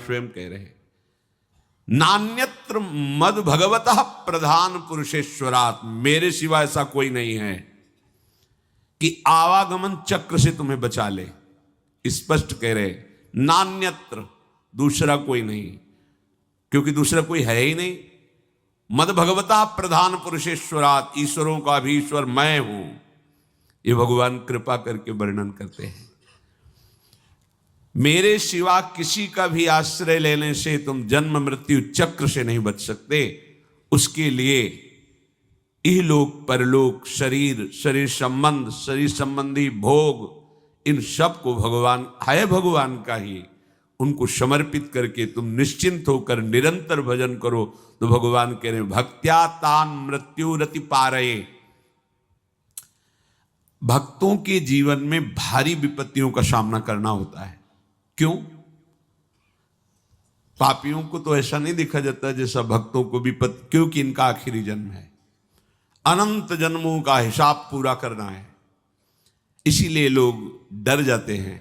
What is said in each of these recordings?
स्वयं कह रहे हैं, नान्यत्र मद भगवतः प्रधान पुरुषेश्वरात्, मेरे सिवा ऐसा कोई नहीं है कि आवागमन चक्र से तुम्हें बचा ले। स्पष्ट कह रहे, नान्यत्र, दूसरा कोई नहीं, क्योंकि दूसरा कोई है ही नहीं। मद भगवता प्रधान पुरुषेश्वरात्, ईश्वरों का भी ईश्वर मैं हूं, ये भगवान कृपा करके वर्णन करते हैं। मेरे सिवा किसी का भी आश्रय लेने से तुम जन्म मृत्यु चक्र से नहीं बच सकते। उसके लिए इहलोक परलोक, शरीर, शरीर संबंध, शरीर संबंधी भोग, इन सब को भगवान है, भगवान का ही, उनको समर्पित करके तुम निश्चिंत होकर निरंतर भजन करो। तो भगवान कह रहे हैं, भक्त्या तान मृत्यु रति पारये। भक्तों के जीवन में भारी विपत्तियों का सामना करना होता है। क्यों? पापियों को तो ऐसा नहीं देखा जाता जैसा भक्तों को विपत्ति, क्योंकि इनका आखिरी जन्म है, अनंत जन्मों का हिसाब पूरा करना है। इसीलिए लोग डर जाते हैं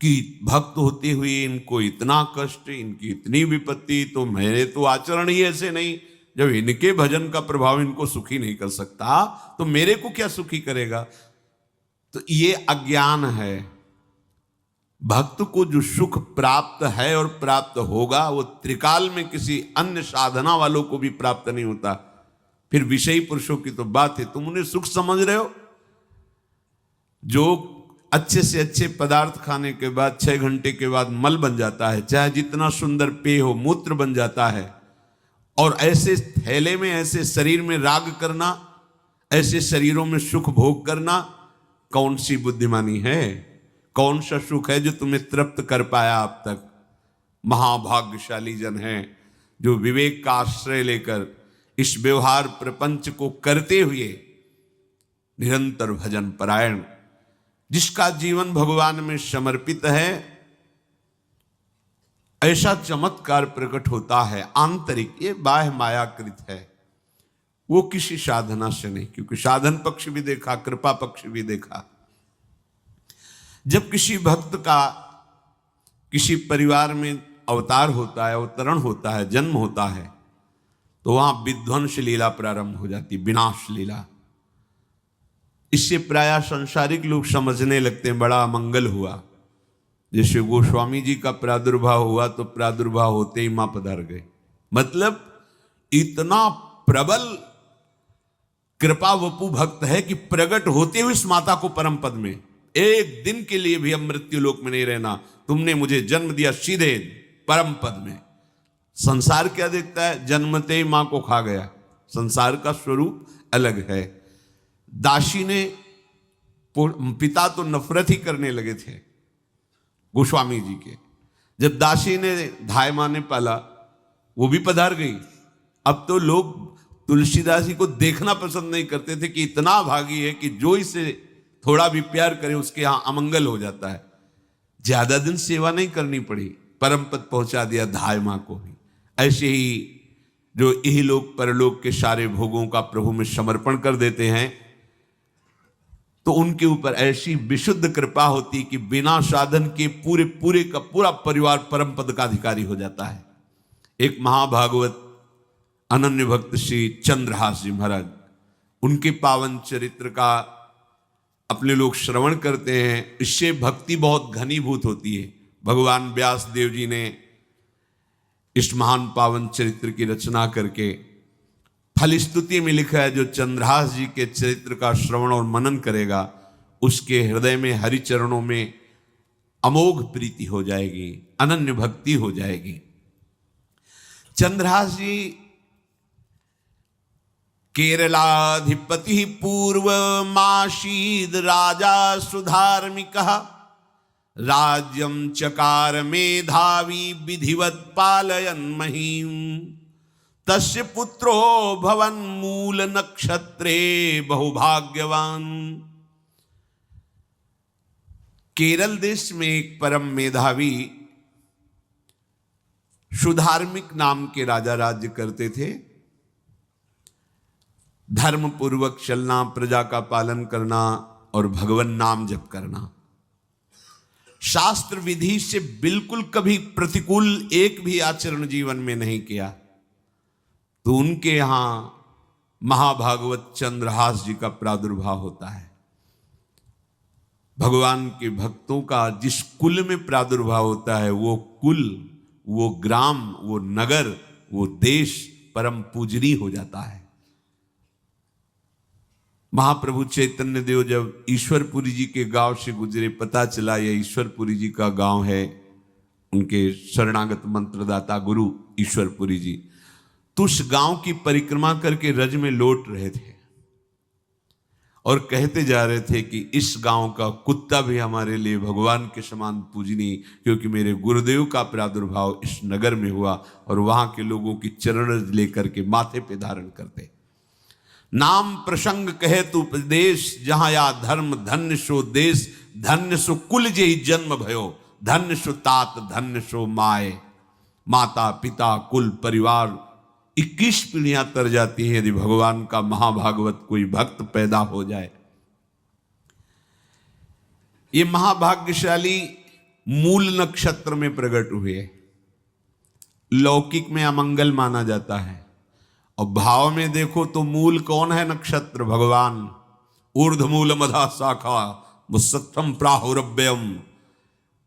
कि भक्त होते हुए इनको इतना कष्ट, इनकी इतनी विपत्ति, तो मेरे तो आचरण ही ऐसे नहीं, जब इनके भजन का प्रभाव इनको सुखी नहीं कर सकता तो मेरे को क्या सुखी करेगा। तो ये अज्ञान है। भक्त को जो सुख प्राप्त है और प्राप्त होगा वो त्रिकाल में किसी अन्य साधना वालों को भी प्राप्त नहीं होता। फिर विषयी पुरुषों की तो बात है, तुम उन्हें सुख समझ रहे हो। जो अच्छे से अच्छे पदार्थ खाने के बाद 6 घंटे के बाद मल बन जाता है, चाहे जितना सुंदर पेय हो, मूत्र बन जाता है, और ऐसे थैले में, ऐसे शरीर में राग करना, ऐसे शरीरों में सुख भोग करना, कौन सी बुद्धिमानी है? कौन सा सुख है जो तुम्हें तृप्त कर पाया अब तक? महाभाग्यशाली जन है जो विवेक का आश्रय लेकर इस व्यवहार प्रपंच को करते हुए निरंतर भजन परायण, जिसका जीवन भगवान में समर्पित है, ऐसा चमत्कार प्रकट होता है आंतरिक। ये बाह्य मायाकृत है, वो किसी साधना से नहीं, क्योंकि साधन पक्ष भी देखा, कृपा पक्ष भी देखा। जब किसी भक्त का किसी परिवार में अवतार होता है, अवतरण होता है, जन्म होता है, तो वहां विध्वंस लीला प्रारंभ हो जाती, विनाश लीला। इससे प्रायः संसारिक लोग समझने लगते हैं बड़ा अमंगल हुआ। जैसे गोस्वामी जी का प्रादुर्भाव हुआ तो प्रादुर्भाव होते ही मां पधार गए। मतलब इतना प्रबल कृपा वपु भक्त है कि प्रकट होते हुए इस माता को परम पद में, एक दिन के लिए भी अब मृत्यु लोक में नहीं रहना, तुमने मुझे जन्म दिया सीधे परम पद में। संसार क्या देखता है? जन्मते ही मां को खा गया। संसार का स्वरूप अलग है। दासी ने, पिता तो नफरत ही करने लगे थे गोस्वामी जी के। जब दासी ने धाय मां ने पाला, वो भी पधार गई। अब तो लोग तुलसीदास जी को देखना पसंद नहीं करते थे कि इतना भागी है कि जो इसे थोड़ा भी प्यार करे उसके यहां अमंगल हो जाता है। ज्यादा दिन सेवा नहीं करनी पड़ी, परम पद पहुंचा दिया धाय मां को ही। ऐसे ही जो इहलोक परलोक के सारे भोगों का प्रभु में समर्पण कर देते हैं, तो उनके ऊपर ऐसी विशुद्ध कृपा होती कि बिना साधन के पूरे पूरे का पूरा परिवार परम पद का अधिकारी हो जाता है। एक महाभागवत अनन्य भक्त श्री चंद्रहास जी महाराज, उनके पावन चरित्र का अपने लोग श्रवण करते हैं। इससे भक्ति बहुत घनीभूत होती है। भगवान व्यास देव जी ने इस महान पावन चरित्र की रचना करके फलस्तुति में लिखा है, जो चंद्रहास जी के चरित्र का श्रवण और मनन करेगा उसके हृदय में हरि चरणों में अमोघ प्रीति हो जाएगी, अनन्य भक्ति हो जाएगी। चंद्रहास जी केरलाधिपति पूर्वमासीद राजा सुधार्मिक, राज्यं चकार मेधावी विधिवत पालयन् महीम, तस्य पुत्रो भवन मूल नक्षत्रे बहुभाग्यवान। केरल देश में एक परम मेधावी सुधार्मिक नाम के राजा राज्य करते थे। धर्म पूर्वक चलना, प्रजा का पालन करना और भगवान नाम जप करना, शास्त्र विधि से बिल्कुल कभी प्रतिकूल एक भी आचरण जीवन में नहीं किया, तो उनके यहां महाभागवत चंद्रहास जी का प्रादुर्भाव होता है। भगवान के भक्तों का जिस कुल में प्रादुर्भाव होता है, वो कुल, वो ग्राम, वो नगर, वो देश परम पूजनीय हो जाता है। महाप्रभु चैतन्य देव जब ईश्वरपुरी जी के गांव से गुजरे, पता चला ये ईश्वरपुरी जी का गांव है, उनके शरणागत मंत्रदाता गुरु ईश्वरपुरी जी, तो उस गांव की परिक्रमा करके रज में लौट रहे थे और कहते जा रहे थे कि इस गांव का कुत्ता भी हमारे लिए भगवान के समान पूजनीय, क्योंकि मेरे गुरुदेव का प्रादुर्भाव इस नगर में हुआ और वहां के लोगों की चरण रज लेकर के माथे पे धारण करते। नाम प्रसंग कहे तु उपदेश, जहां या धर्म धन्य सो देश, धन्य सो कुल जेहि जन्म भयो, धन्य सो तात धन्य सो माए। माता पिता कुल परिवार 21 पीढ़ियां तर जाती हैं यदि भगवान का महाभागवत कोई भक्त पैदा हो जाए। ये महाभाग्यशाली मूल नक्षत्र में प्रकट हुए। लौकिक में अमंगल माना जाता है और भाव में देखो तो मूल कौन है? नक्षत्र भगवान। ऊर्ध्वमूल मधा शाखा मुसत्तम प्राहुरव्ययम,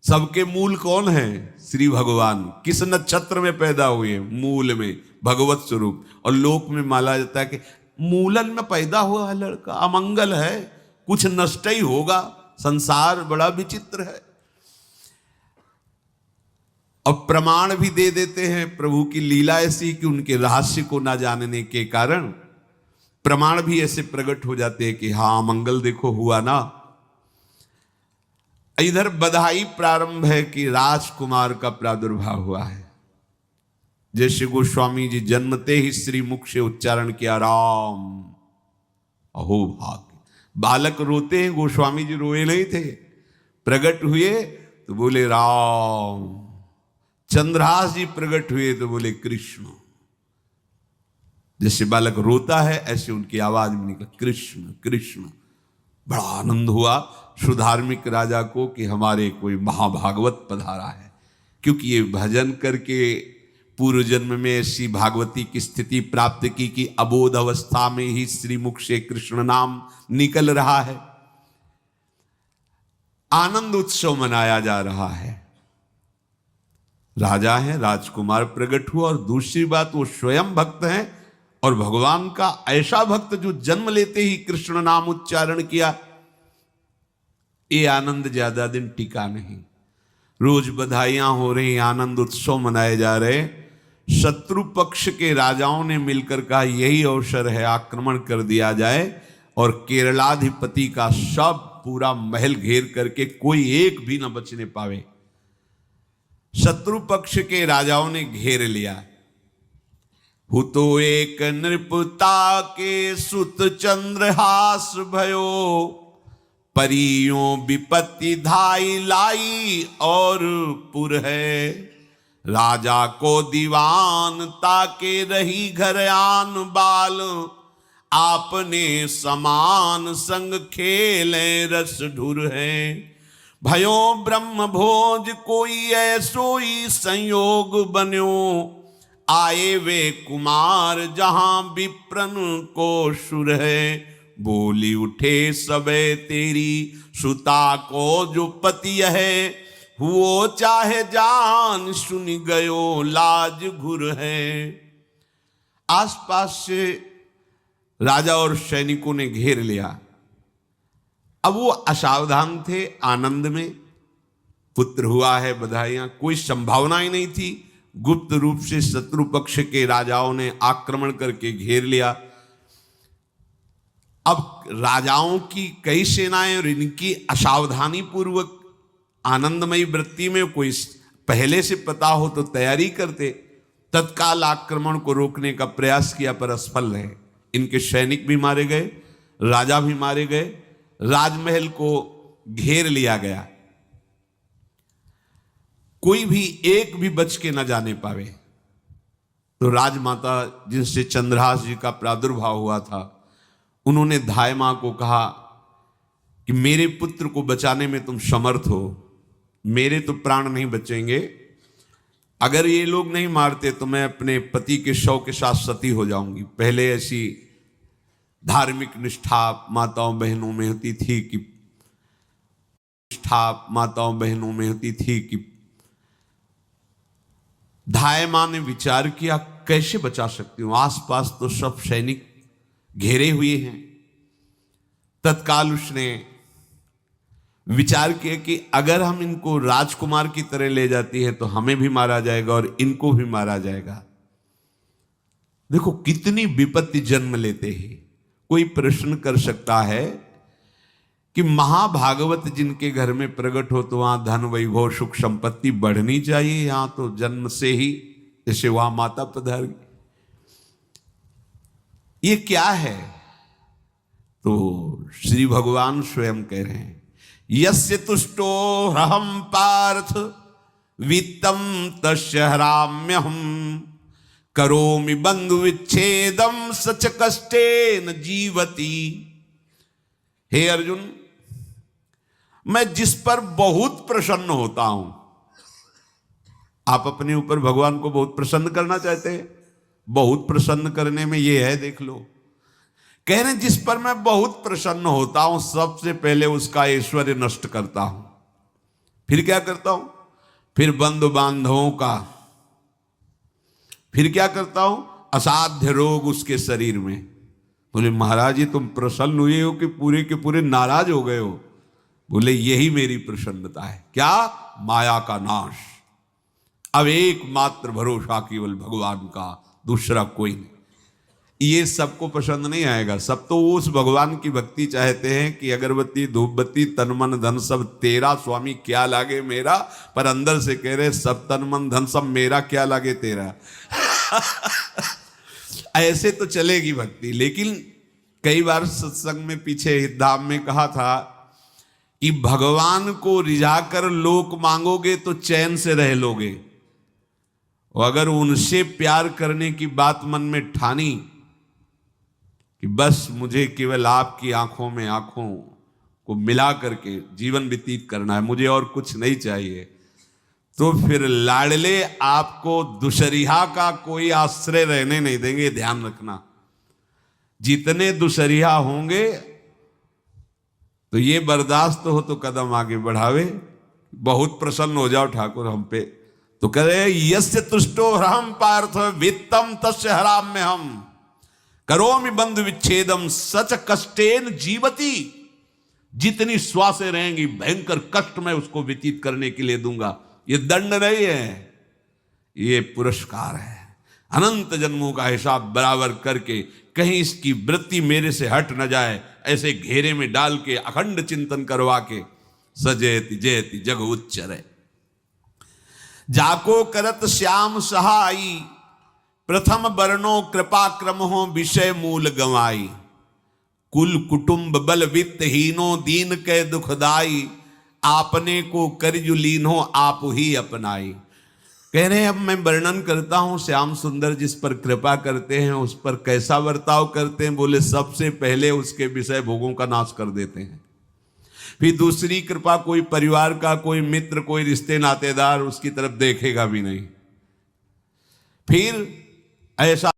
सबके मूल कौन है? श्री भगवान। किस नक्षत्र में पैदा हुए? मूल में, भगवत स्वरूप। और लोक में माना जाता है कि मूलन में पैदा हुआ है लड़का, अमंगल है, कुछ नष्ट ही होगा, संसार बड़ा विचित्र है। और प्रमाण भी दे देते हैं, प्रभु की लीला ऐसी कि उनके रहस्य को ना जानने के कारण प्रमाण भी ऐसे प्रकट हो जाते हैं कि हाँ मंगल देखो हुआ ना। इधर बधाई प्रारंभ है कि राजकुमार का प्रादुर्भाव हुआ है। जैसे गोस्वामी जी जन्मते ही श्री मुख से उच्चारण किया राम, अहो भाग्य। बालक रोते हैं, गोस्वामी जी रोए नहीं थे, प्रकट हुए तो बोले राम। चंद्रहास जी प्रकट हुए तो बोले कृष्ण। जैसे बालक रोता है ऐसे उनकी आवाज में निकला कृष्ण कृष्ण। बड़ा आनंद हुआ सुधार्मिक राजा को कि हमारे कोई महाभागवत पधारा है, क्योंकि ये भजन करके पूर्व जन्म में ऐसी भागवती की स्थिति प्राप्त की कि अबोध अवस्था में ही श्रीमुख से कृष्ण नाम निकल रहा है। आनंद उत्सव मनाया जा रहा है। राजा है, राजकुमार प्रकट हुआ, और दूसरी बात वो स्वयं भक्त हैं और भगवान का ऐसा भक्त जो जन्म लेते ही कृष्ण नाम उच्चारण किया। ये आनंद ज्यादा दिन टिका नहीं। रोज बधाइयां हो रही, आनंद उत्सव मनाए जा रहे। शत्रु पक्ष के राजाओं ने मिलकर कहा यही अवसर है, आक्रमण कर दिया जाए और केरलाधिपति का सब पूरा महल घेर करके कोई एक भी न बचने पावे। शत्रु पक्ष के राजाओं ने घेर लिया। हुतो एक नृपता के सुत चंद्रहास भयो, परियों विपत्ति धाई लाई और पुर है। राजा को दीवान ताके रही घर आन बाल, आपने समान संग खेले रस ढुर है। भयो ब्रह्म भोज कोई ऐसोई संयोग बन्यो, आए वे कुमार जहां विप्रन को सुर है। बोली उठे सबे तेरी सुता को जो पति है, हुओ चाहे जान सुन गयो लाज घुर है। आसपास से राजा और सैनिकों ने घेर लिया। अब वो असावधान थे, आनंद में पुत्र हुआ है, बधाइयां, कोई संभावना ही नहीं थी। गुप्त रूप से शत्रु पक्ष के राजाओं ने आक्रमण करके घेर लिया। अब राजाओं की कई सेनाएं और इनकी असावधानी पूर्वक आनंदमयी वृत्ति में कोई पहले से पता हो तो तैयारी करते, तत्काल आक्रमण को रोकने का प्रयास किया पर असफल रहे। इनके सैनिक भी मारे गए, राजा भी मारे गए, राजमहल को घेर लिया गया, कोई भी एक भी बच के न जाने पावे। तो राजमाता जिनसे चंद्रहास जी का प्रादुर्भाव हुआ था, उन्होंने धाय मां को कहा कि मेरे पुत्र को बचाने में तुम समर्थ हो, मेरे तो प्राण नहीं बचेंगे, अगर ये लोग नहीं मारते तो मैं अपने पति के शव के साथ सती हो जाऊंगी। पहले ऐसी धार्मिक निष्ठा माताओं बहनों में होती थी कि धाय मां ने विचार किया कैसे बचा सकती हूं, आसपास तो सब सैनिक घेरे हुए हैं। तत्काल उसने विचार किया कि अगर हम इनको राजकुमार की तरह ले जाती है तो हमें भी मारा जाएगा और इनको भी मारा जाएगा। देखो कितनी विपत्ति जन्म लेते हैं। कोई प्रश्न कर सकता है कि महाभागवत जिनके घर में प्रकट हो तो वहां धन वैभव सुख संपत्ति बढ़नी चाहिए, यहां तो जन्म से ही जैसे वहां माता पधार गई, ये क्या है? तो श्री भगवान स्वयं कह रहे हैं यस्य तुष्टो रहम पार्थ वित्तम तस्य हराम्यहम करोमि बंधु विच्छेदम सच कष्टेन जीवती। हे अर्जुन, मैं जिस पर बहुत प्रसन्न होता हूं, आप अपने ऊपर भगवान को बहुत प्रसन्न करना चाहते हैं, बहुत प्रसन्न करने में ये है, देख लो। कह रहे जिस पर मैं बहुत प्रसन्न होता हूं सबसे पहले उसका ऐश्वर्य नष्ट करता हूं, फिर क्या करता हूं, फिर बंधु बांधवों का, फिर क्या करता हूं, असाध्य रोग उसके शरीर में। बोले महाराज जी तुम प्रसन्न हुए हो कि पूरे के पूरे नाराज हो गए हो? बोले यही मेरी प्रसन्नता है। क्या? माया का नाश। अब एकमात्र भरोसा केवल भगवान का, दूसरा कोई नहीं। ये सबको पसंद नहीं आएगा, सब तो उस भगवान की भक्ति चाहते हैं कि अगरबत्ती धूपबत्ती तन मन धन सब तेरा स्वामी, क्या लागे मेरा। पर अंदर से कह रहे सब तन मन धन सब मेरा, क्या लागे तेरा। ऐसे तो चलेगी भक्ति। लेकिन कई बार सत्संग में पीछे धाम में कहा था कि भगवान को रिझाकर लोक मांगोगे तो चैन से रह लोगे, और अगर उनसे प्यार करने की बात मन में ठानी कि बस मुझे केवल आपकी आंखों में आंखों को मिला करके जीवन व्यतीत करना है, मुझे और कुछ नहीं चाहिए, तो फिर लाडले आपको दुशरिहा का कोई आश्रय रहने नहीं देंगे। ध्यान रखना, जितने दुशरिहा होंगे तो ये बर्दाश्त हो तो कदम आगे बढ़ावे, बहुत प्रसन्न हो जाओ ठाकुर हम पे, तो कह रहे यस्य तुष्टो हम पार्थ वित्तम तस्य हराम्य हम करोमि बंधु विच्छेदम सच कष्टेन जीवती। जितनी श्वासें रहेंगी भयंकर कष्ट मैं उसको व्यतीत करने के लिए दूंगा। ये दंड नहीं है, ये पुरस्कार है। अनंत जन्मों का हिसाब बराबर करके कहीं इसकी वृत्ति मेरे से हट न जाए, ऐसे घेरे में डाल के अखंड चिंतन करवा के सजयति जयति जग उच्चरे। जाको करत श्याम सहाई प्रथम वर्णो कृपा क्रम हो विषय मूल गवाई। कुल कुटुंब बल वित्तहीनो दीन के दुखदाई आपने को करजु लीनो आप ही अपनाई। कह रहे हैं अब मैं वर्णन करता हूं श्याम सुंदर जिस पर कृपा करते हैं उस पर कैसा बर्ताव करते हैं। बोले सबसे पहले उसके विषय भोगों का नाश कर देते हैं, फिर दूसरी कृपा कोई परिवार का कोई मित्र कोई रिश्ते नातेदार उसकी तरफ देखेगा भी नहीं, फिर ऐसा